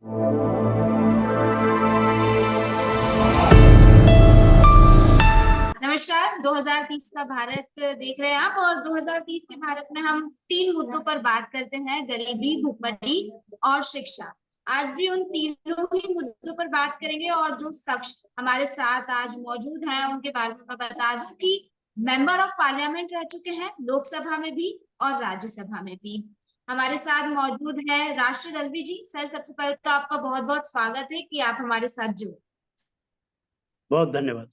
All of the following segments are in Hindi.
नमस्कार। 2030 का भारत देख रहे हैं आप, और 2030 के भारत में हम 3 मुद्दों पर बात करते हैं: गरीबी, भुखमरी और शिक्षा। आज भी उन तीनों ही मुद्दों पर बात करेंगे, और जो शख्स हमारे साथ आज मौजूद हैं उनके बारे में मैं बता दूं कि मेंबर ऑफ पार्लियामेंट रह चुके हैं, लोकसभा में भी और राज्यसभा में भी। हमारे साथ मौजूद है राष्ट्रीय दलवी जी। सर, सबसे पहले तो आपका बहुत बहुत स्वागत है कि आप हमारे साथ जुड़े। बहुत धन्यवाद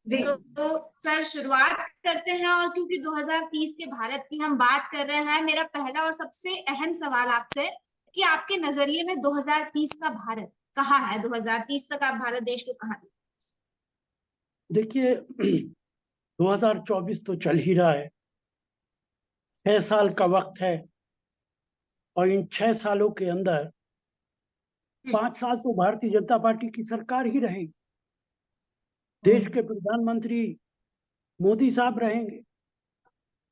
जी। तो सर, शुरुआत करते हैं, और क्योंकि 2030 के भारत की हम बात कर रहे हैं, मेरा पहला और सबसे अहम सवाल आपसे कि आपके नजरिए में 2030 का भारत कहाँ है? 2030 तक आप भारत देश को कहाँ देखिए 2024 तो चल ही रहा है। 6 साल का वक्त है, और इन 6 सालों के अंदर 5 साल तो भारतीय जनता पार्टी की सरकार ही रहेगी। देश के प्रधानमंत्री मोदी साहब रहेंगे।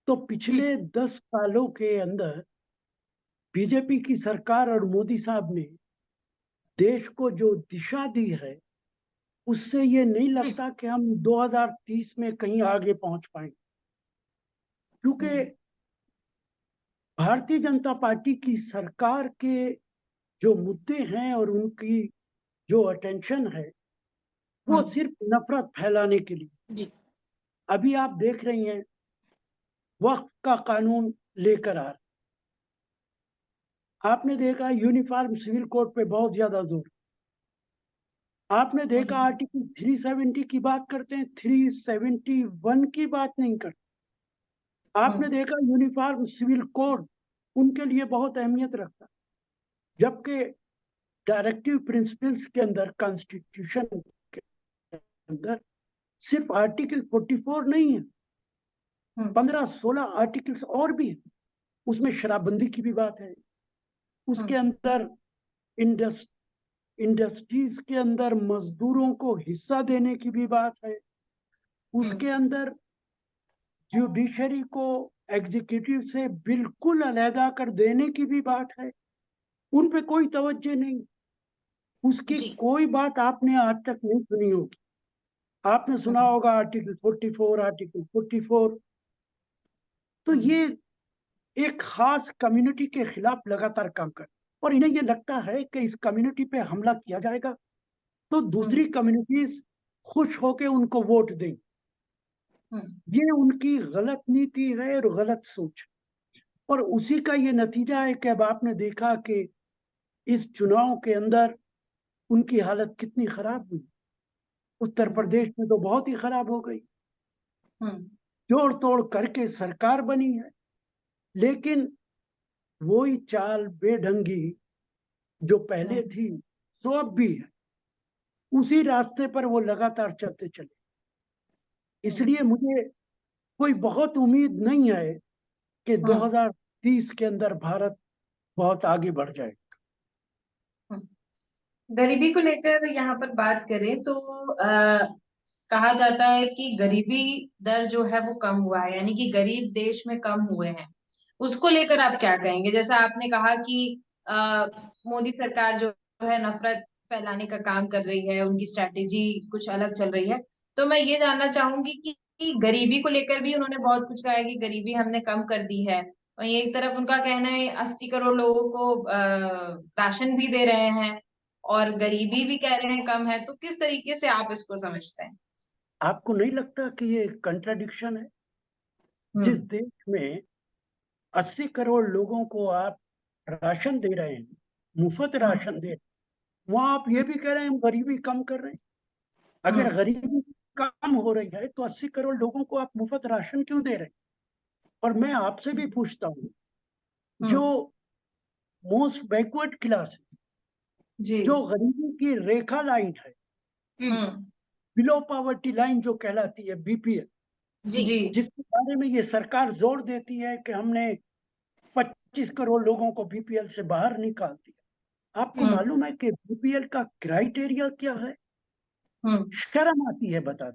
तो पिछले 10 सालों के अंदर बीजेपी की सरकार और मोदी साहब ने देश को जो दिशा दी है, उससे ये नहीं लगता कि हम 2030 में कहीं आगे पहुंच पाएंगे। क्योंकि भारतीय जनता पार्टी की सरकार के जो मुद्दे हैं और उनकी जो अटेंशन है, वो सिर्फ नफरत फैलाने के लिए। जी। अभी आप देख रही हैं, वक्फ का कानून लेकर आ रहे। आपने देखा यूनिफॉर्म सिविल कोड पे बहुत ज्यादा जोर। आपने देखा आर्टिकल 370 की बात करते हैं, 371 की बात नहीं करते। आपने देखा यूनिफॉर्म सिविल कोड उनके लिए बहुत अहमियत रखता, जबकि डायरेक्टिव प्रिंसिपल्स के अंदर, कॉन्स्टिट्यूशन के अंदर सिर्फ आर्टिकल 44 नहीं है, 15-16 आर्टिकल्स और भी हैं। उसमें शराबबंदी की भी बात है। उसके अंदर इंडस्ट्रीज के अंदर मजदूरों को हिस्सा देने की भी बात है। उसके अंदर जुडिशरी को एग्जीक्यूटिव से बिल्कुल अलहदा कर देने की भी बात है। उन पे कोई तवज्जो नहीं, उसकी जी। कोई बात आपने आज तक नहीं सुनी होगी। आपने सुना होगा आर्टिकल 44, आर्टिकल 44। तो ये एक खास कम्युनिटी के खिलाफ लगातार काम कर, और इन्हें ये लगता है कि इस कम्युनिटी पे हमला किया जाएगा तो दूसरी कम्युनिटीज खुश होकर उनको वोट देंगी। ये उनकी गलत नीति है और गलत सोच, और उसी का ये नतीजा है कि अब आपने देखा कि इस चुनाव के अंदर उनकी हालत कितनी खराब हुई। उत्तर प्रदेश में तो बहुत ही खराब हो गई। जोड़ तोड़ करके सरकार बनी है, लेकिन वही चाल बेढंगी जो पहले थी सो अब भी है। उसी रास्ते पर वो लगातार चलते चले। इसलिए मुझे कोई बहुत उम्मीद नहीं है कि 2030 के अंदर भारत बहुत आगे बढ़ जाएगा। गरीबी को लेकर यहाँ पर बात करें तो कहा जाता है कि गरीबी दर जो है वो कम हुआ है, यानी कि गरीब देश में कम हुए हैं। उसको लेकर आप क्या कहेंगे? जैसा आपने कहा कि मोदी सरकार जो है नफरत फैलाने का काम कर रही है, उनकी स्ट्रैटेजी कुछ अलग चल रही है। तो मैं ये जानना चाहूंगी कि गरीबी को लेकर भी उन्होंने बहुत कुछ कहा है कि गरीबी हमने कम कर दी है, और एक तरफ उनका कहना है 80 करोड़ लोगों को राशन भी दे रहे हैं और गरीबी भी कह रहे हैं कम है। तो किस तरीके से आप इसको समझते हैं? आपको नहीं लगता कि ये कंट्राडिक्शन है? जिस देश में 80 करोड़ लोगों को आप राशन दे रहे हैं, मुफ्त राशन दे रहे हैं, वहां आप ये भी कह रहे हैं हम गरीबी कम कर रहे हैं। अगर गरीबी कम हो रही है तो 80 करोड़ लोगों को आप मुफ्त राशन क्यों दे रहे हैं? और मैं आपसे भी पूछता हूँ, जो मोस्ट बैकवर्ड क्लास, जो गरीबी की रेखा लाइन है, बिलो पॉवर्टी लाइन जो कहलाती है, बीपीएल, जी। जिसके बारे में ये सरकार जोर देती है कि हमने 25 करोड़ लोगों को बीपीएल से बाहर निकाल दिया। आपको मालूम है कि बीपीएल का क्राइटेरिया क्या है? शर्म आती है बता।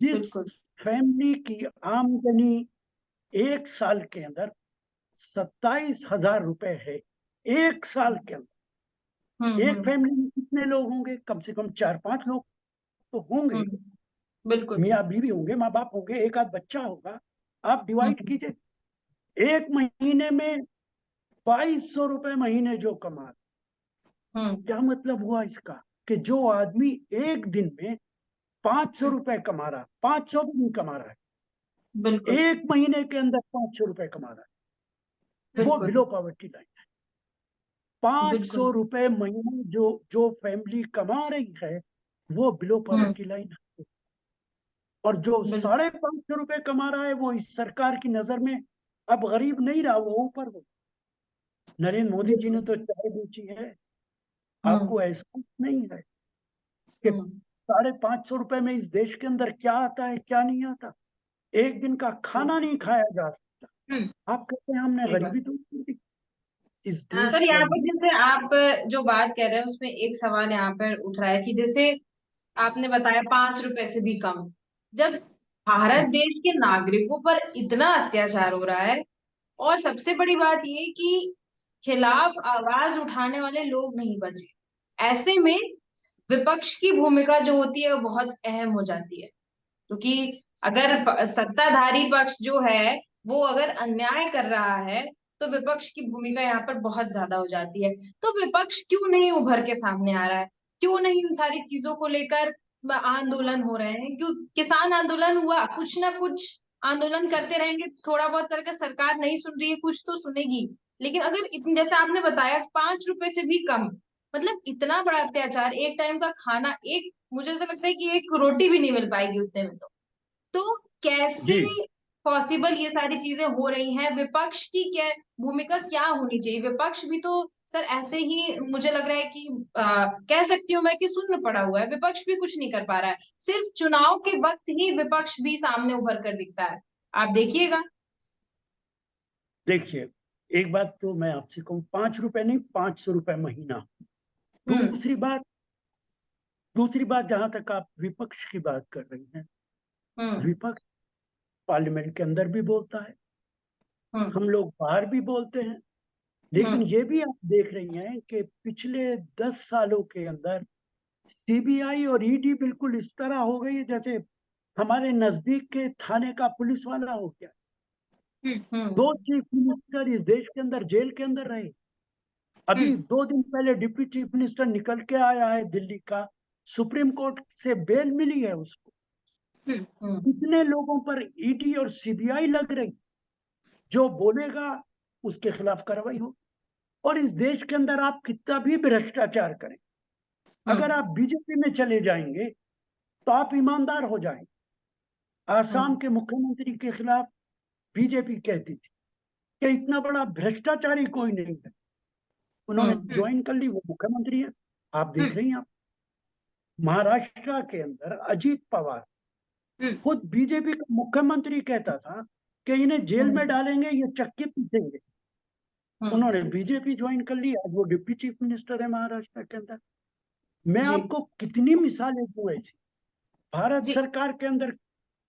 जिस फैमिली की आमदनी एक साल के अंदर 27,000 रुपए है, एक साल के अंदर एक हम्म, फैमिली में कितने लोग होंगे? कम से कम 4-5 लोग तो होंगे। बिल्कुल। मियाँ बीवी होंगे, माँ बाप होंगे, एक आध बच्चा होगा। आप डिवाइड हम्म, कीजिए, एक महीने में 2200 रुपए महीने जो कमा रहा, हम्म, क्या मतलब हुआ इसका? कि जो आदमी एक दिन में 500 रुपए कमा रहा, 500 भी नहीं कमा रहा है, बिल्कुल, एक महीने के अंदर 500 रुपए कमा रहा है, वो बिल्कुल, बिलो पॉवर्टी लाइन है। 500 बिल्कुल। रुपए महीने जो जो फैमिली कमा रही है, वो बिलो हम्म, पॉवर्टी लाइन है। और जो बिल्कुल। 550 रुपए कमा रहा है, वो इस सरकार की नजर में अब गरीब नहीं रहा, वो ऊपर हो। नरेंद्र मोदी जी ने बिल्कुल। तो चाय बेची है। हम्म, आपको एहसास नहीं है कि हम्म, 550 रुपए में इस देश के अंदर क्या आता है, क्या नहीं आता? एक दिन का खाना नहीं खाया जा सकता। हम्म। आप कहते हैं हमने सही बात। गरीबी दूर कर दी। इस देश सर के यहाँ पर अंदर जैसे आप जो बात कर रहे हैं उसमें एक सवाल यहाँ पर उठ रहा है कि जैसे आपने बताया 5 रुपए से भी कम, जब भारत देश के नागरिकों पर इतना अत्याचार हो रहा है और सबसे बड़ी बात ये कि खिलाफ आवाज उठाने वाले लोग नहीं बचे, ऐसे में विपक्ष की भूमिका जो होती है वो बहुत अहम हो जाती है। क्योंकि अगर सत्ताधारी पक्ष जो है वो अगर अन्याय कर रहा है तो विपक्ष की भूमिका यहाँ पर बहुत ज्यादा हो जाती है। तो विपक्ष क्यों नहीं उभर के सामने आ रहा है? क्यों नहीं इन सारी चीजों को लेकर आंदोलन हो रहे हैं? क्यों किसान आंदोलन हुआ, कुछ ना कुछ आंदोलन करते रहेंगे, थोड़ा बहुत करके सरकार नहीं सुन रही है कुछ तो सुनेगी। लेकिन अगर इतने जैसे आपने बताया 5 रुपए से भी कम, मतलब इतना बड़ा अत्याचार, एक टाइम का खाना, एक मुझे ऐसा लगता है कि एक रोटी भी नहीं मिल पाएगी उतने में। तो कैसे जी पॉसिबल ये सारी चीजें हो रही हैं? विपक्ष की क्या भूमिका क्या होनी चाहिए? विपक्ष भी तो सर ऐसे ही मुझे लग रहा है कि कह सकती हूँ मैं कि शून्य पड़ा हुआ है, विपक्ष भी कुछ नहीं कर पा रहा है। सिर्फ चुनाव के वक्त ही विपक्ष भी सामने उभर कर दिखता है, आप देखिएगा। देखिए, एक बात तो मैं आपसे कहूँ, 5 रुपए नहीं, 500 रुपए महीना। हम्म, दूसरी बात, जहां तक आप विपक्ष की बात कर रही हैं, हम्म, विपक्ष पार्लियामेंट के अंदर भी बोलता है, हम्म, हम लोग बाहर भी बोलते हैं। हम्म, लेकिन ये भी आप देख रही हैं कि पिछले 10 सालों के अंदर सीबीआई और ईडी बिल्कुल इस तरह हो गई है जैसे हमारे नजदीक के थाने का पुलिस वाला हो गया। हम्म, 2 चीफ मिनिस्टर इस देश के अंदर जेल के अंदर रहे। अभी 2 दिन पहले डिप्टी चीफ मिनिस्टर निकल के आया है दिल्ली का, सुप्रीम कोर्ट से बेल मिली है उसको। हम्म, कितने लोगों पर ईडी और सीबीआई लग रही, जो बोलेगा उसके खिलाफ कार्रवाई हो। और इस देश के अंदर आप कितना भी भ्रष्टाचार करें, अगर हम्म, आप बीजेपी में चले जाएंगे तो आप ईमानदार हो जाएंगे। आसाम हम्म, के मुख्यमंत्री के खिलाफ बीजेपी कहती थी कि इतना बड़ा भ्रष्टाचारी कोई नहीं है, उन्होंने हम्म, ज्वाइन कर ली, वो मुख्यमंत्री है। आप देख रही हैं, आप महाराष्ट्र के अंदर अजीत पवार खुद बीजेपी का मुख्यमंत्री कहता था कि इन्हें जेल में हम्म, डालेंगे, ये चक्के पीटेंगे। हम्म, उन्होंने बीजेपी ज्वाइन कर ली, आज वो डिप्टी चीफ मिनिस्टर है महाराष्ट्र के अंदर। मैं जी, आपको कितनी मिसालें दूं ऐसी। भारत जी। सरकार के अंदर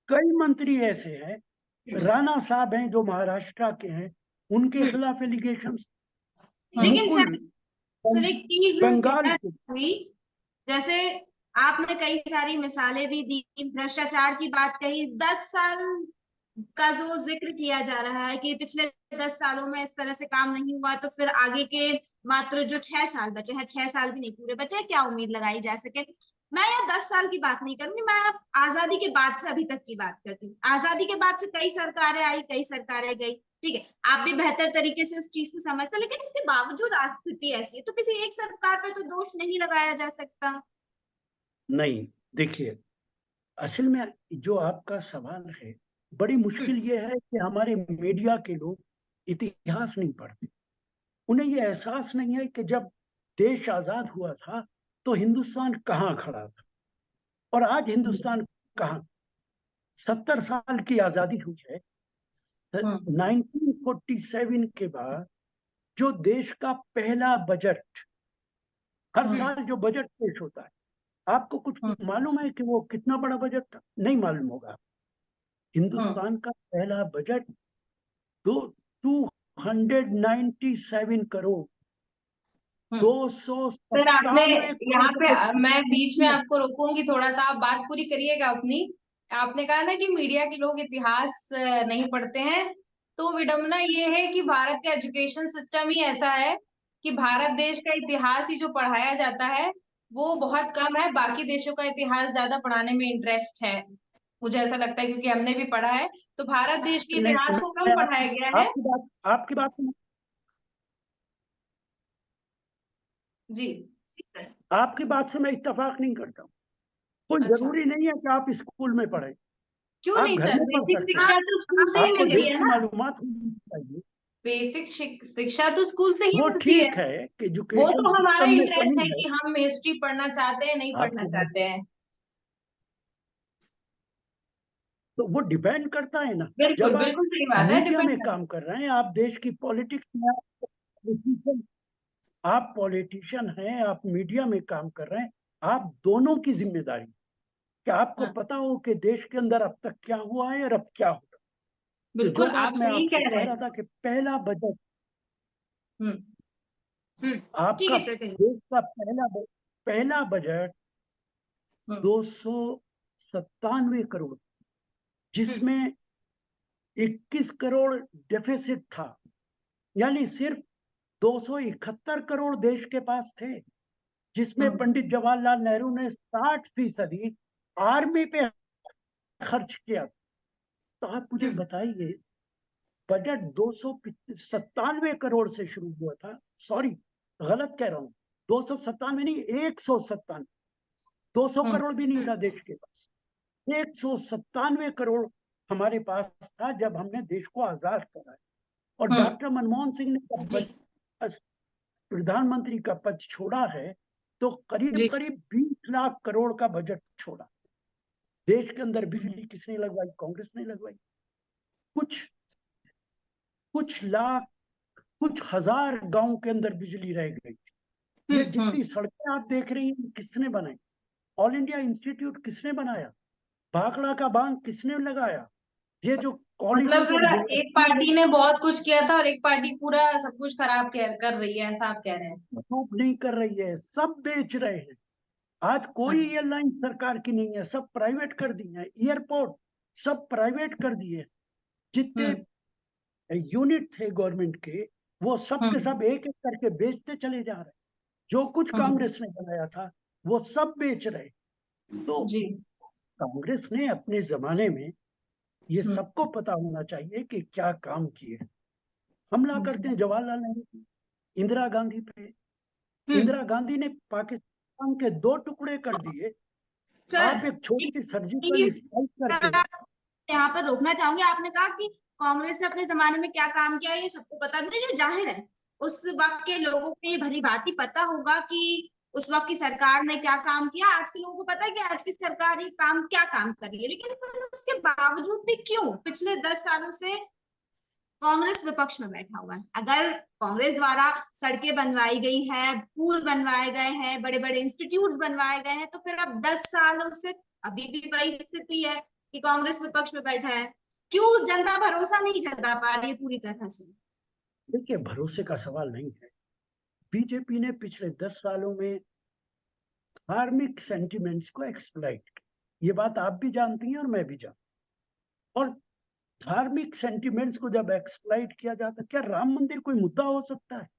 कई मंत्री ऐसे हैं, राणा साहब हैं जो महाराष्ट्र के हैं, उनके खिलाफ एलिगेशन। लेकिन मुकुल सर एक चीज बंगाल है के। हुई, जैसे आपने कई सारी मिसालें भी दी, भ्रष्टाचार की बात कही, 10 साल का जो जिक्र किया जा रहा है कि पिछले 10 सालों में इस तरह से काम नहीं हुआ, तो फिर आगे के मात्र जो 6 साल बचे हैं, 6 साल भी नहीं पूरे बचे हैं, क्या उम्मीद लगाई जा सके? मैं यहाँ 10 साल की बात नहीं करूंगी, मैं अब आजादी के बाद से अभी तक की बात करती हूँ। आजादी के बाद से कई सरकारें आई, कई सरकारें गई, ठीक है, आप भी बेहतर तरीके से उस चीज को समझते हो, लेकिन इसके बावजूद आज स्थिति ऐसी है तो किसी एक सरकार पे तो दोष नहीं लगाया जा सकता। नहीं, देखिए, असल में जो आपका सवाल है, बड़ी मुश्किल ये है कि हमारे मीडिया के लोग इतिहास नहीं पढ़ते। उन्हें ये एहसास नहीं है कि जब देश आजाद हुआ था तो हिंदुस्तान कहाँ खड़ा था और आज हिंदुस्तान कहाँ। 70 साल की आजादी हुई है। हम्म, 1947 के बाद जो देश का पहला बजट, हर हम्म, साल जो बजट पेश होता है, आपको कुछ हम्म, मालूम है कि वो कितना बड़ा बजट था? नहीं मालूम होगा। हम्म, हिंदुस्तान का पहला बजट दो 297 करोड़ सर आपने 297 यहाँ पे, करोड़ मैं बीच में आपको रोकूंगी थोड़ा सा, आप बात पूरी करिएगा अपनी। आपने कहा ना कि मीडिया के लोग इतिहास नहीं पढ़ते हैं, तो विडंबना ये है कि भारत का एजुकेशन सिस्टम ही ऐसा है कि भारत देश का इतिहास ही जो पढ़ाया जाता है वो बहुत कम है, बाकी देशों का इतिहास ज्यादा पढ़ाने में इंटरेस्ट है, मुझे ऐसा लगता है, क्योंकि हमने भी पढ़ा है। तो भारत देश के नहीं, इतिहास को कम मैं पढ़ाया गया है। जी। आपकी बात से मैं इत्तेफाक नहीं करता हूँ। कोई अच्छा, जरूरी नहीं है कि आप स्कूल में पढ़ें, क्यों आप नहीं घर सर, में पढ़ बेसिक सकते हैं। शिक्षा तो स्कूल से ही आपको मिलती देश है की ना। मालूमात होनी चाहिए। बेसिक शिक्षा तो स्कूल से ही वो मिलती है। ठीक है कि वो एजुकेशन तो हमारा सिस्टम में इंटरेस्ट कमी है है। कि हम हिस्ट्री पढ़ना चाहते हैं नहीं पढ़ना आपकी बात चाहते हैं। तो वो डिपेंड करता है ना। बिल्कुल जब आप बिल्कुल सही बात है, मीडिया डिपेंड में करता काम कर रहे हैं, आप देश की पॉलिटिक्स में, आप पॉलिटिशियन हैं, आप मीडिया में काम कर रहे हैं, आप दोनों की जिम्मेदारी कि आपको है। हाँ, पता हो कि देश के अंदर अब तक क्या हुआ है और अब क्या होगा। तो जो बिल्कुल बात आप मैं सही आपसे कह रहे कह रहा हैं। था कि पहला बजट, हम्म हम्म, ठीक आपका है सर, कहिए। देश का पहला बजट हम्म 297 करोड़, हम्म जिसमें 21 करोड़ डेफिसिट था, यानी सिर्फ 271 करोड़ देश के पास थे, जिसमें हम्म पंडित जवाहरलाल नेहरू ने 60% आर्मी पे खर्च किया। तो आप मुझे हम्म बताइए, बजट 297 करोड़ से शुरू हुआ था, सॉरी गलत कह रहा हूं, 297 नहीं, 197, 200 हम्म करोड़ भी नहीं हम्म था देश के पास। 197 करोड़ हमारे पास था जब हमने देश को आजाद कराया। और हम्म डॉक्टर मनमोहन सिंह ने जी जब प्रधानमंत्री का पद छोड़ा है, तो करीब जी। करीब 20 लाख करोड़ का बजट छोड़ा। देश के अंदर हम्म बिजली किसने लगवाई? कांग्रेस ने लगवाई। कुछ कुछ लाख, कुछ हजार गांव के अंदर बिजली रह गई। ये हम्म। जितनी सड़कें आप देख रही हैं, किसने बनाई? ऑल इंडिया इंस्टीट्यूट किसने बनाया? भाखड़ा का बांध किसने लगाया? ये जो मतलब कॉलेजेस और सर एक यूनिवर्सिटीज पार्टी ने बहुत कुछ किया था और एक पार्टी पूरा सब कुछ खराब कर रही है, ऐसा आप कह रहे हैं। नहीं कर रही है, सब बेच रहे हैं। आज कोई हाँ। एयरलाइन सरकार की नहीं है, सब प्राइवेट कर दी है। एयरपोर्ट सब प्राइवेट कर दिए। जितने हम्म यूनिट थे गवर्नमेंट के, वो सब के हम्म सब एक एक करके बेचते चले जा रहे हैं। जो कुछ हम्म। कांग्रेस ने बनाया था वो सब बेच रहे। तो जी। कांग्रेस ने अपने जमाने में, ये हम्म सबको पता होना चाहिए कि क्या काम किए। हमला करते हैं जवाहरलाल नेहरू पे, इंदिरा गांधी पे। हम्म इंदिरा गांधी ने पाकिस्तान के 2 टुकड़े कर दिए। सर, आप एक छोटी सी सर्जिकल एक स्ट्राइक करके, यहाँ पर रोकना चाहूंगी। आपने कहा कि कांग्रेस ने अपने जमाने में क्या काम किया, ये सबको पता नहीं, जो जाहिर है उस वक्त के लोगों को ये भली भांति पता होगा कि उस वक्त की सरकार ने क्या काम किया। आज के लोगों को पता है कि आज की सरकार ये काम क्या काम कर रही है, लेकिन फिर उसके बावजूद भी क्यों पिछले 10 सालों से कांग्रेस विपक्ष में बैठा हुआ है? अगर कांग्रेस द्वारा सड़कें बनवाई गई है, पुल बनवाए गए हैं, बड़े बड़े इंस्टीट्यूट बनवाए गए हैं, तो फिर अब 10 सालों से अभी भी वही स्थिति है कि कांग्रेस विपक्ष में बैठा है। क्यों जनता भरोसा नहीं जता पा रही है पूरी तरह से? देखिए, भरोसे का सवाल नहीं है। बीजेपी ने पिछले 10 सालों में धार्मिक सेंटिमेंट्स को एक्सप्लॉइट किया। ये बात आप भी जानती हैं और मैं भी जानता हूं। और धार्मिक सेंटिमेंट्स को जब एक्सप्लॉइट किया जाता, क्या राम मंदिर कोई मुद्दा हो सकता है?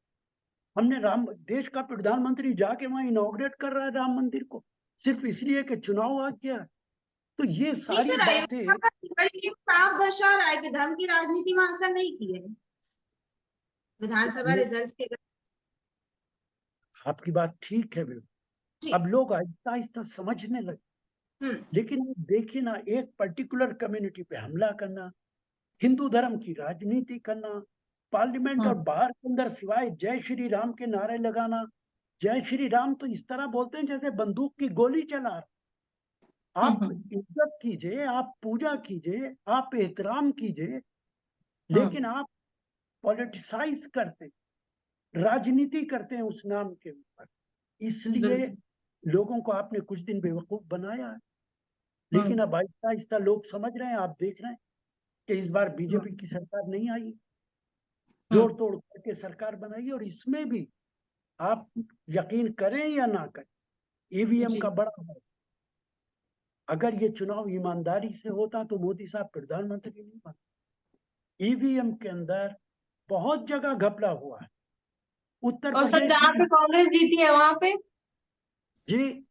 हमने राम, देश का प्रधानमंत्री जाके वहां इनॉग्रेट कर रहा है राम मंदिर को, सिर्फ इसलिए कि चुनाव आ गया। तो ये नहीं सारी सर, बातें, अयोध्या का रिजल्ट ये साफ दर्शा रहा है कि धर्म की राजनीति वहां असर नहीं की है विधानसभा ये रिजल्ट के। आपकी बात ठीक है बिल्कुल। जी। अब लोग आहिस्ता आहिस्ता समझने लगे। हम्म लेकिन आप देखिए ना, एक पर्टिकुलर कम्युनिटी पे हमला करना, हिंदू धर्म की राजनीति करना, पार्लियामेंट और हम्म बाहर के अंदर सिवाय जय श्री राम के नारे लगाना। जय श्री राम तो इस तरह बोलते हैं जैसे बंदूक की गोली चला रहे। आप हम्म इज्जत कीजिए, आप पूजा कीजिए, आप एहतराम कीजिए, हम्म। लेकिन आप पॉलिटिसाइज करते, राजनीति करते हैं उस नाम के ऊपर। इसलिए बिल्कुल। लोगों को आपने कुछ दिन बेवकूफ बनाया है। लेकिन हम्म अब आहिस्ता आहिस्ता लोग समझ रहे हैं, आप देख रहे हैं कि इस बार हम्म बीजेपी की सरकार नहीं आई, जोड़ हम्म तोड़ करके सरकार बनाई। और इसमें भी आप यकीन करें या ना करें, ईवीएम जी। का बड़ा है। अगर ये चुनाव ईमानदारी से होता तो मोदी साहब प्रधानमंत्री नहीं बनते। ईवीएम के अंदर बहुत जगह घपला हुआ है। उत्तर और सर प्रदेश जहाँ पे में कांग्रेस जीती है वहां पे, जी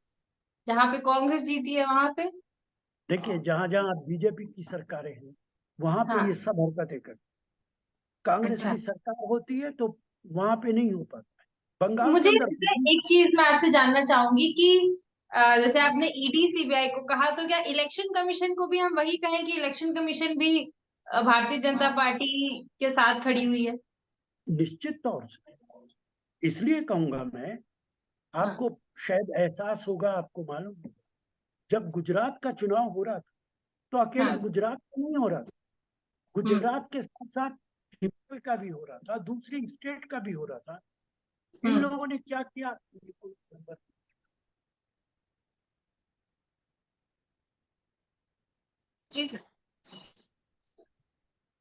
जहाँ पे कांग्रेस जीती है वहां पे। देखिए, जहां जहां बीजेपी की सरकारें हैं वहां पे ये हाँ। सब हरकतें कर, कांग्रेस अच्छा। की सरकार होती है तो वहां पे नहीं हो पाता है। बंगाल के मुझे अंदर इसमें एक चीज मैं आपसे जानना चाहूंगी कि जैसे आपने ईडी सीबीआई को कहा, तो क्या इलेक्शन कमीशन को भी हम वही कहें कि इलेक्शन कमीशन भी भारतीय जनता पार्टी के साथ खड़ी हुई है? निश्चित तौर से, इसलिए कहूंगा मैं, हाँ। आपको शायद एहसास होगा, आपको मालूम होगा, जब गुजरात का चुनाव हो रहा था तो अकेला हाँ। गुजरात का नहीं हो रहा था, हम्म। गुजरात के साथ साथ हिमाचल का भी हो रहा था, दूसरी स्टेट का भी हो रहा था। इन हम्म। लोगों ने क्या किया, ये कोई नंबर। जी सर।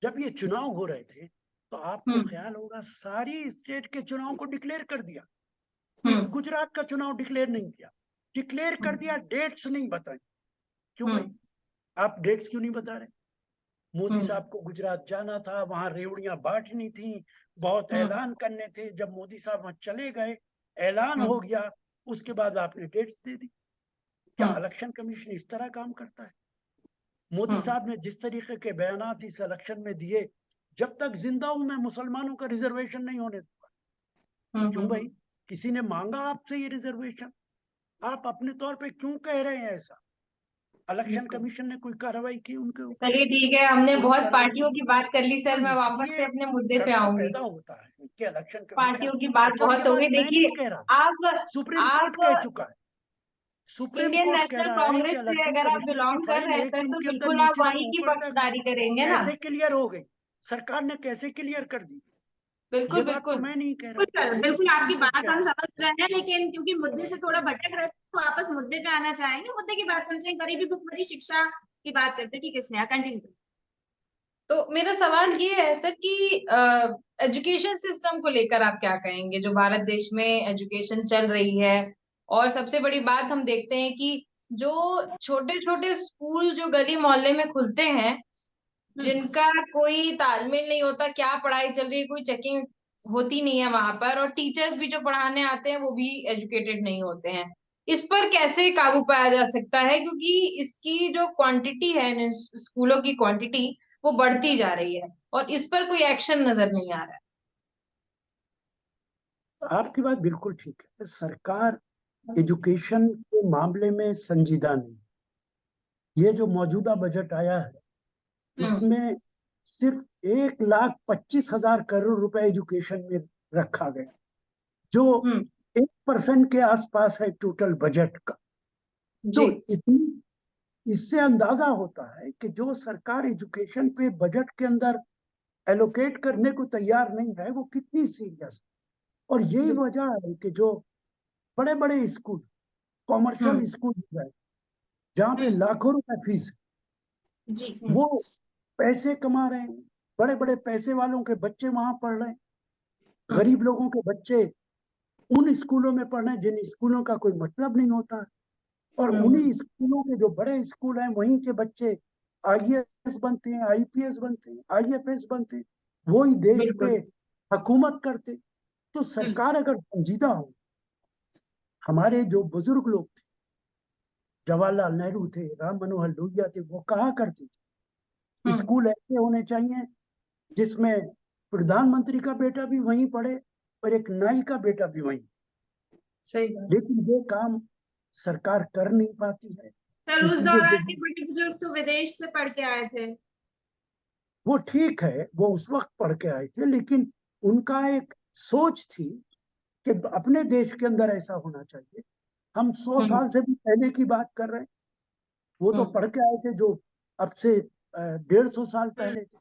जब ये चुनाव हो रहे थे तो आपको हम्म। ख्याल होगा सारी स्टेट के चुनाव को डिक्लेयर कर दिया, हम्म। गुजरात का चुनाव डिक्लेयर नहीं किया। डिक्लेयर कर दिया, डेट्स नहीं बताई। क्यों भाई, हम्म। आप डेट्स क्यों नहीं बता रहे? मोदी हम्म। साहब को गुजरात जाना था, वहां रेवड़ियां बांटनी थी, बहुत हम्म। ऐलान करने थे। जब मोदी साहब वहां चले गए, ऐलान हम्म। हो गया, उसके बाद आपने डेट्स दे दी। क्या हम्म। इलेक्शन कमीशन इस तरह काम करता है? मोदी हम्म। साहब ने जिस तरीके के बयानात इस इलेक्शन में दिए, जब तक जिंदा हूं मैं मुसलमानों का रिजर्वेशन नहीं होने दूंगा। क्यों भाई, किसी ने मांगा आपसे ये रिजर्वेशन? आप अपने तौर पे क्यों कह रहे हैं ऐसा? इलेक्शन बिल्कुल। कमीशन ने कोई कार्रवाई की उनके ऊपर? चलिए ठीक है, हमने कोई बहुत कार्रवाई पार्टियों नहीं। की बात कर ली तो सर, मैं वापस से इसलिए अपने मुद्दे पे शक आऊंगी। पैदा होता है कि इलेक्शन पार्टियों कमीशन। की बात अच्छा, ये बहुत हो बात गई। मैं नहीं देखिए, कह रहा, आप सुप्रीम कोर्ट आप कह चुका है। सुप्रीम इंडियन कोर्ट कह नेशनल रहा है कि कांग्रेस से इलेक्शन अगर आप कमीशन की बिलोंग कर फाइल रहे हैं एक सर, दिन तो के अंदर बिल्कुल आप नीचे से वहीं की ऊपर तक पक्षधारी करेंगे ना। कैसे क्लियर हो गई? सरकार ने कैसे क्लियर कर दी? ये बिल्कुल बात तो बिल्कुल। मैं नहीं कह रहा, बिल्कुल सर, ये तो बिल्कुल सुप्रीम आपकी कोर्ट बात कह हम रहा है। समझ रहे हैं, लेकिन क्योंकि मुद्दे से थोड़ा भटक रहे थे तो वापस मुद्दे पे आना चाहेंगे। मुद्दे की बात करते हैं, गरीबी भुखमरी शिक्षा की बात करते हैं। ठीक है स्नेहा, कंटिन्यू। तो मेरा सवाल ये है सर कि एजुकेशन सिस्टम को लेकर आप क्या कहेंगे, जो भारत देश में एजुकेशन चल रही है। और सबसे बड़ी बात हम देखते हैं कि जो छोटे छोटे स्कूल जो गली मोहल्ले में खुलते हैं, जिनका कोई तालमेल नहीं होता, क्या पढ़ाई चल रही है, कोई चेकिंग होती नहीं है वहां पर, और टीचर्स भी जो पढ़ाने आते हैं वो भी एजुकेटेड नहीं होते हैं। इस पर कैसे काबू पाया जा सकता है, क्योंकि इसकी जो क्वांटिटी है, स्कूलों की क्वांटिटी, वो बढ़ती जा रही है और इस पर कोई एक्शन नजर नहीं आ रहा है। आपकी बात बिल्कुल ठीक है, सरकार एजुकेशन के मामले में संजीदा नहीं। ये जो मौजूदा बजट आया है, हम्म। इसमें सिर्फ 1,25,000 करोड़ रुपए एजुकेशन में रखा गया, जो हम्म। 1% के आसपास है टोटल बजट का। जी। तो इतनी, इससे अंदाजा होता है कि जो सरकार एजुकेशन पे बजट के अंदर एलोकेट करने को तैयार नहीं है वो कितनी सीरियस है। और यही बिल्कुल। वजह है कि जो बड़े बड़े स्कूल, कॉमर्शियल हम्म। स्कूल है, जहाँ पे लाखों रुपए फीस है, जी। वो पैसे कमा रहे हैं। बड़े बड़े पैसे वालों के बच्चे वहां पढ़ रहे हैं, हम्म। गरीब लोगों के बच्चे उन स्कूलों में पढ़ रहे हैं जिन स्कूलों का कोई मतलब नहीं होता। और हम्म। उन्हीं स्कूलों के जो बड़े स्कूल हैं वहीं के बच्चे आईएएस बनते हैं, आईपीएस बनते हैं, आईएफएस बनते हैं, वही देश पे बिल्कुल। हुकूमत करते। तो हम्म। सरकार अगर संजीदा हो, हमारे जो बुजुर्ग लोग थे, जवाहरलाल नेहरू थे, राम मनोहर लोहिया थे, वो कहा करते थे हम्म। स्कूल ऐसे होने चाहिए जिसमें प्रधानमंत्री का बेटा भी वहीं पढ़े और एक नाई का बेटा भी वहीं। सही बात। लेकिन ये काम सरकार कर नहीं पाती है। सर उस इसलिए दौरान के जो, बड़े बुजुर्ग तो विदेश से पढ़ के आए थे। वो ठीक है, वो उस वक्त पढ़ के आए थे, लेकिन उनका एक सोच थी कि अपने देश के अंदर ऐसा होना चाहिए। हम 100 साल हम्म। से भी पहले की बात कर रहे हैं। वो तो हम्म। पढ़ के आए थे जो अब से 150 साल हम्म। पहले थे।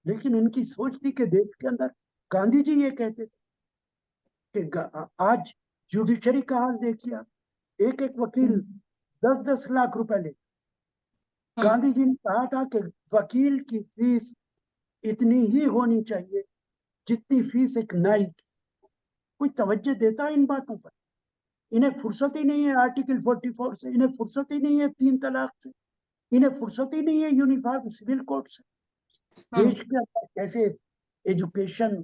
लेकिन उनकी सोच थी कि देश के अंदर, गांधी जी ये कहते थे कि आज जुडिशरी का हाल देखिए आप, एक एक वकील हम्म। 10-10 लाख रुपए ले। हम्म। गांधी जी ने कहा था कि वकील की फीस इतनी ही होनी चाहिए जितनी फीस एक नाई की। कोई तवज्जो देता है इन बातों पर? इन्हें फुर्सत ही नहीं है आर्टिकल 44 से, इन्हें फुर्सत ही नहीं है 3 तलाक से, इन्हें फुर्सत ही नहीं है यूनिफॉर्म सिविल कोड से। देश के अंदर कैसे एजुकेशन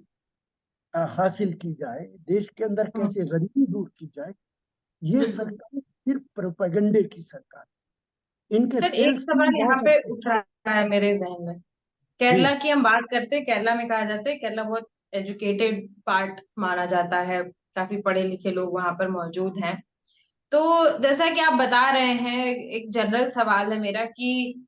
हासिल की जाए, देश के अंदर कैसे गरीबी दूर की जाए, ये बिल्कुल। सरकार सिर्फ प्रोपेगेंडे की सरकार। इनके सर एक सेल्स सवाल यहाँ बहुत पे अच्छे उठ रहा है मेरे जहन में। जी। केरला की हम बात करते हैं, केरला में कहा जाता है केरला बहुत एजुकेटेड पार्ट माना जाता है, काफी पढ़े लिखे लोग वहां पर मौजूद हैं। तो जैसा कि आप बता रहे हैं, एक जनरल सवाल है मेरा कि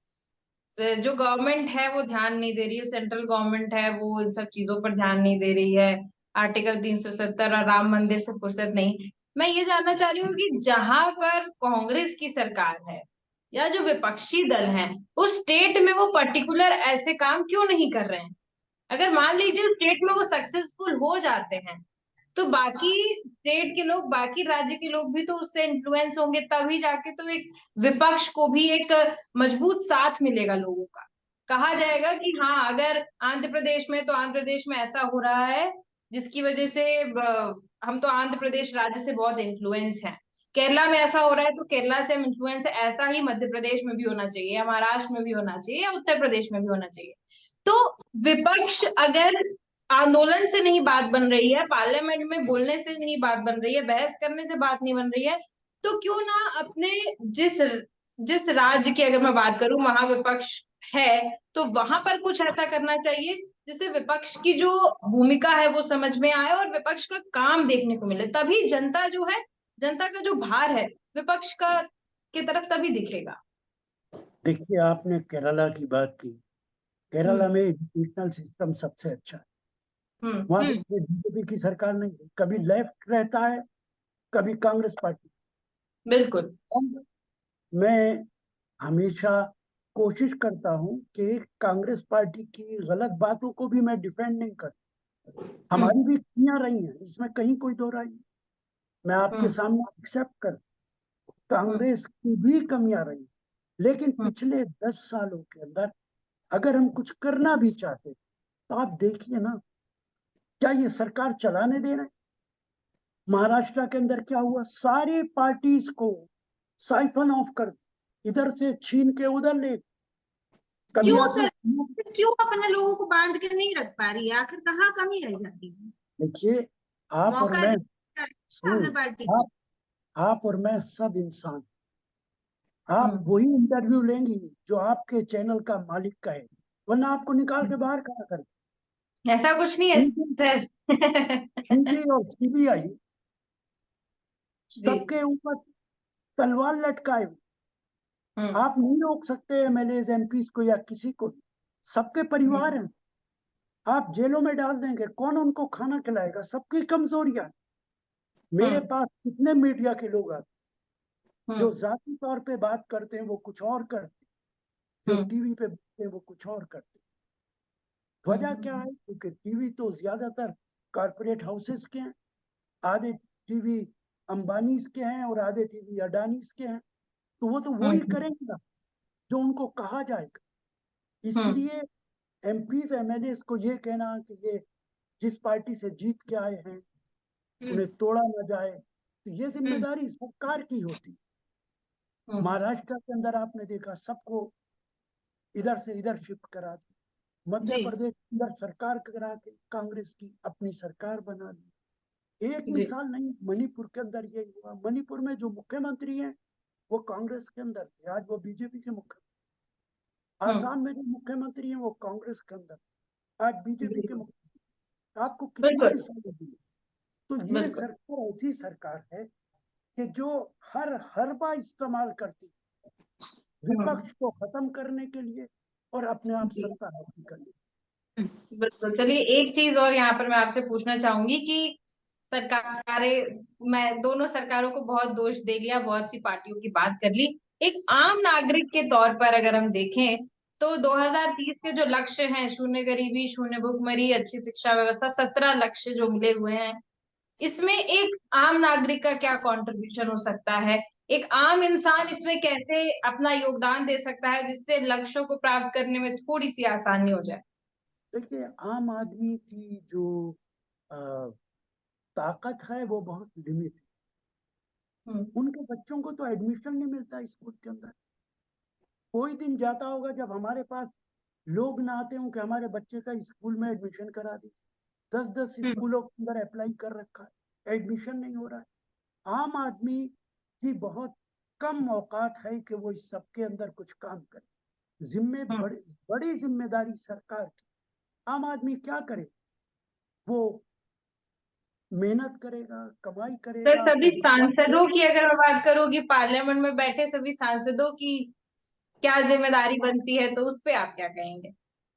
जो गवर्नमेंट है वो ध्यान नहीं दे रही है, सेंट्रल गवर्नमेंट है वो इन सब चीजों पर ध्यान नहीं दे रही है, आर्टिकल 370 और राम मंदिर से फुर्सत नहीं। मैं ये जानना चाह रही हूँ कि जहां पर कांग्रेस की सरकार है या जो विपक्षी दल हैं, उस स्टेट में वो पर्टिकुलर ऐसे काम क्यों नहीं कर रहे हैं? अगर मान लीजिए उस स्टेट में वो सक्सेसफुल हो जाते हैं, तो बाकी स्टेट के लोग, बाकी राज्य के लोग भी तो उससे इन्फ्लुएंस होंगे, तभी जाके तो एक विपक्ष को भी एक मजबूत साथ मिलेगा लोगों का। कहा जाएगा कि हाँ, अगर आंध्र प्रदेश में, तो आंध्र प्रदेश में ऐसा हो रहा है जिसकी वजह से हम तो आंध्र प्रदेश राज्य से बहुत इन्फ्लुएंस हैं। केरला में ऐसा हो रहा है तो केरला से हम इन्फ्लुएंस, ऐसा ही मध्य प्रदेश में भी होना चाहिए, या महाराष्ट्र में भी होना चाहिए, या उत्तर प्रदेश में भी होना चाहिए। तो विपक्ष अगर आंदोलन से नहीं बात बन रही है, पार्लियामेंट में बोलने से नहीं बात बन रही है, बहस करने से बात नहीं बन रही है, तो क्यों ना अपने जिस जिस राज्य की अगर मैं बात करूं वहां विपक्ष है, तो वहां पर कुछ ऐसा करना चाहिए जिससे विपक्ष की जो भूमिका है वो समझ में आए और विपक्ष का काम देखने को मिले। तभी जनता जो है, जनता का जो भार है विपक्ष का की तरफ तभी दिखेगा। देखिए, आपने केरला की बात की। केरला हम्म। में एजुकेशनल सिस्टम सबसे अच्छा है। हम्म। वहां पे बीजेपी की सरकार नहीं है, कभी लेफ्ट रहता है, कभी कांग्रेस पार्टी। बिल्कुल। मैं हमेशा कोशिश करता हूं कि कांग्रेस पार्टी की गलत बातों को भी मैं डिफेंड नहीं करता। हमारी भी कमियां रही हैं, इसमें कहीं कोई दो राय नहीं। मैं आपके हम्म। सामने एक्सेप्ट कर, हम्म। कांग्रेस की भी कमियां रही, लेकिन हम्म। पिछले 10 सालों के अंदर अगर हम कुछ करना भी चाहते तो आप देखिए ना, क्या ये सरकार चलाने दे रहे हैं? महाराष्ट्र के अंदर क्या हुआ, सारी पार्टीज को साइफन ऑफ कर दिया, इधर से छीन के उधर ले। कभी क्यों आपने सर, क्यों अपने लोगों को बांध के नहीं रख पा रही है? आखिर कहाँ कमी रह जाती है? देखिए, आप और मौका मैं, सामने सुनिए, पार्टी को। आप और मैं सब इंसान। आप हम्म। वही इंटरव्यू लेंगी जो आपके चैनल का मालिक का है, वरना आपको निकाल के बाहर खड़ा कर ऐसा कुछ नहीं है सर। ईडी और सीबीआई जी। सबके ऊपर तलवार लटकाए हुए। हम्म। आप नहीं रोक सकते एमएलए एमपी को या किसी को भी, सबके परिवार हैं। आप जेलों में डाल देंगे, कौन उनको खाना खिलाएगा? सबकी कमजोरियां हैं। मेरे हम्म। पास कितने मीडिया के लोग आते हैं, जो हम्म। जाती तौर पे बात करते हैं वो कुछ और करते हैं, जो हम्म। टीवी पे बोलते हैं वो कुछ और करते हैं। वजह क्या है? क्योंकि टीवी तो ज्यादातर कारपोरेट हाउसेस के हैं, आधे टीवी अंबानीज के हैं और आधे टीवी अडानीज के हैं। तो वो तो वही हम्म। करेंगे ना जो उनको कहा जाएगा। हम्म। इसलिए एमपीज एमएलए को ये कहना कि ये जिस पार्टी से जीत के आए हैं उन्हें तोड़ा न जाए, तो ये जिम्मेदारी सरकार की होती है। महाराष्ट्र के अंदर आपने देखा, सबको इधर से इधर शिफ्ट करा दी। मध्य जी प्रदेश के अंदर सरकार करा के कांग्रेस की अपनी सरकार बना ली। एक जी। मिसाल नहीं, मणिपुर के अंदर यही हुआ। मणिपुर में जो मुख्यमंत्री हैं वो कांग्रेस के अंदर थे, आज वो बीजेपी के मुख्यमंत्री। हम्म। आसाम में जो मुख्यमंत्री हैं वो कांग्रेस के अंदर, आज बीजेपी के मुख्यमंत्री। आपको कितनी बिल्कुल। मिसालें दी? तो ये बिल्कुल। सरकार ऐसी सरकार है कि जो हर हरबा इस्तेमाल करती है विपक्ष को खत्म करने के लिए और अपने आप जी। सत्ता हासिल करने के बिल्कुल। चलिए एक चीज और यहाँ पर मैं आपसे पूछना चाहूंगी कि सरकारें, मैं दोनों सरकारों को बहुत दोष दे लिया, बहुत सी पार्टियों की बात कर ली। एक आम नागरिक के तौर पर अगर हम देखें तो 2030 के जो लक्ष्य हैं, शून्य गरीबी, शून्य भुखमरी, अच्छी शिक्षा व्यवस्था, 17 लक्ष्य जो मिले हुए हैं, इसमें एक आम नागरिक का क्या कंट्रीब्यूशन हो सकता है? एक आम इंसान इसमें कैसे अपना योगदान दे सकता है जिससे लक्ष्यों को प्राप्त करने में थोड़ी सी आसानी हो जाए? लिए। देखिए, आम आदमी की जो ताकत है वो बहुत लिमिट है। उनके बच्चों को तो एडमिशन नहीं मिलता स्कूल के अंदर। कोई दिन जाता होगा जब हमारे पास लोग ना आते हों कि हमारे बच्चे का स्कूल में एडमिशन करा दीजिए। 10-10 स्कूलों के अंदर अप्लाई कर रखा है, एडमिशन नहीं हो रहा है। आम आदमी की बहुत कम औकात है कि वो इस सबके अंदर कुछ काम करे। बड़ी जिम्मेदारी सरकार की। आम आदमी क्या करे? वो मेहनत करेगा, कमाई सर करेगा, सभी अपने परिवार सांसदों की अगर मैं बात करूँ कि पार्लियामेंट में बैठे सभी सांसदों की क्या जिम्मेदारी बनती है, तो उस पे आप क्या कहेंगे?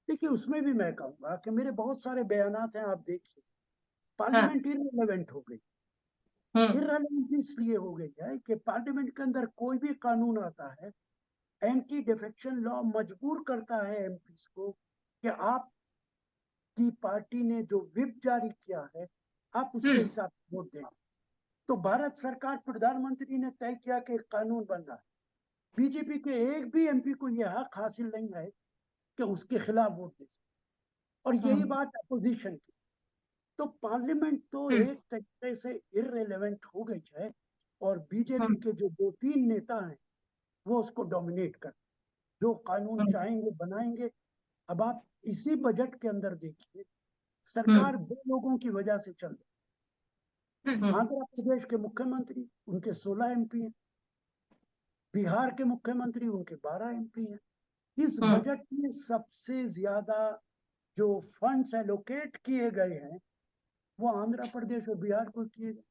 देखिए, उसमें भी मैं कहूंगा कि मेरे बहुत सारे बयानात हैं, आप देखिए। हाँ। पार्लियामेंट इररिलेवेंट हो गई। इररिलेवेंट इसलिए हो गई है कि पार्लियामेंट के अंदर कोई भी कानून आता है, एंटी डिफेक्शन लॉ मजबूर करता है एमपीस को कि आपकी पार्टी ने जो व्हिप जारी किया है, आप उसके हिसाब से वोट दें। तो भारत सरकार, प्रधानमंत्री ने तय किया कि एक कानून बन रहा है। बीजेपी के एक भी एमपी को यह हक हासिल नहीं है कि उसके खिलाफ वोट दे। और यही बात अपोजिशन की। तो पार्लियामेंट तो एक तरीके से इररिलेवेंट हो गई है, और बीजेपी के जो 2-3 नेता हैं वो उसको डोमिनेट कर, जो कानून चाहेंगे बनाएंगे। अब आप इसी बजट के अंदर देखिए, सरकार 2 लोगों की वजह से चल रही। आंध्र प्रदेश के मुख्यमंत्री, उनके 16 एमपी हैं। बिहार के मुख्यमंत्री, उनके 12 एमपी हैं। इस बजट में सबसे ज्यादा जो फंड्स एलोकेट किए गए हैं वो आंध्र प्रदेश और बिहार को किए गए।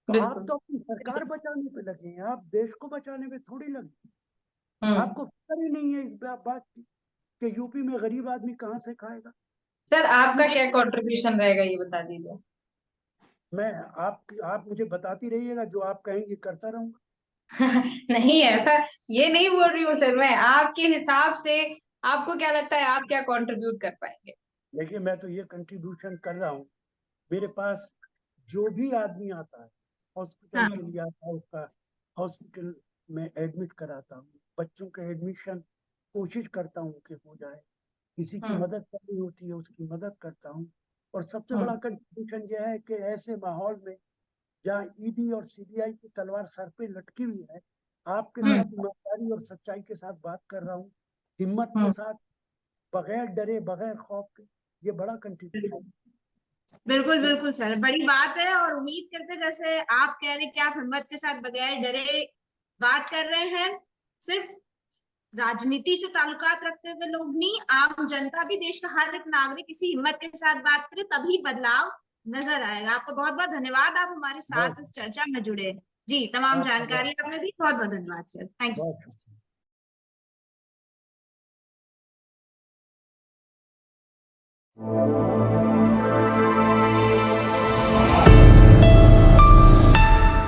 तो आप तो अपनी सरकार बचाने पे लगे हैं, आप देश को बचाने पे थोड़ी लगे। आपको फिक्र ही नहीं है इस बात की कि यूपी में गरीब आदमी कहाँ से खाएगा। सर आपका क्या कंट्रीब्यूशन रहेगा, ये बता दीजिए। मैं आप मुझे बताती रहिएगा, जो आप कहेंगे करता रहूंगा। नहीं ऐसा, ये नहीं बोल रही हूँ सर मैं, आपके हिसाब से आपको क्या लगता है आप क्या कंट्रीब्यूट कर पाएंगे? देखिए, मैं तो ये कंट्रीब्यूशन कर रहा हूँ। मेरे पास जो भी आदमी आता है, हॉस्पिटल के लिए आता है, उसका हॉस्पिटल में एडमिट कराता हूँ। बच्चों के एडमिशन कोशिश करता हूँ कि हो जाए। किसी की मदद करनी होती है, उसकी मदद करता हूँ। और सबसे बड़ा कंट्रीब्यूशन यह है कि ऐसे माहौल में जहाँ ईडी और सीबीआई की तलवार सर पे लटकी हुई है, आपके साथ ईमानदारी और सच्चाई के साथ बात कर रहा हूँ, हिम्मत के साथ, बगैर डरे, बगैर खौफ के। ये बड़ा कंट्रीब्यूशन। बिल्कुल बिल्कुल सर, बड़ी बात है। और उम्मीद करते, जैसे आप कह रहे कि आप हिम्मत के साथ बगैर डरे बात कर रहे हैं। सिर्फ राजनीति से ताल्लुकात रखते हुए लोग नहीं, आम जनता भी, देश का हर एक नागरिक इसी हिम्मत के साथ बात करे, तभी बदलाव नजर आएगा। आपका बहुत बहुत धन्यवाद, आप हमारे साथ इस चर्चा में जुड़े। जी, तमाम जानकारी आपने दी, बहुत बहुत धन्यवाद सर, थैंक्स। बहुत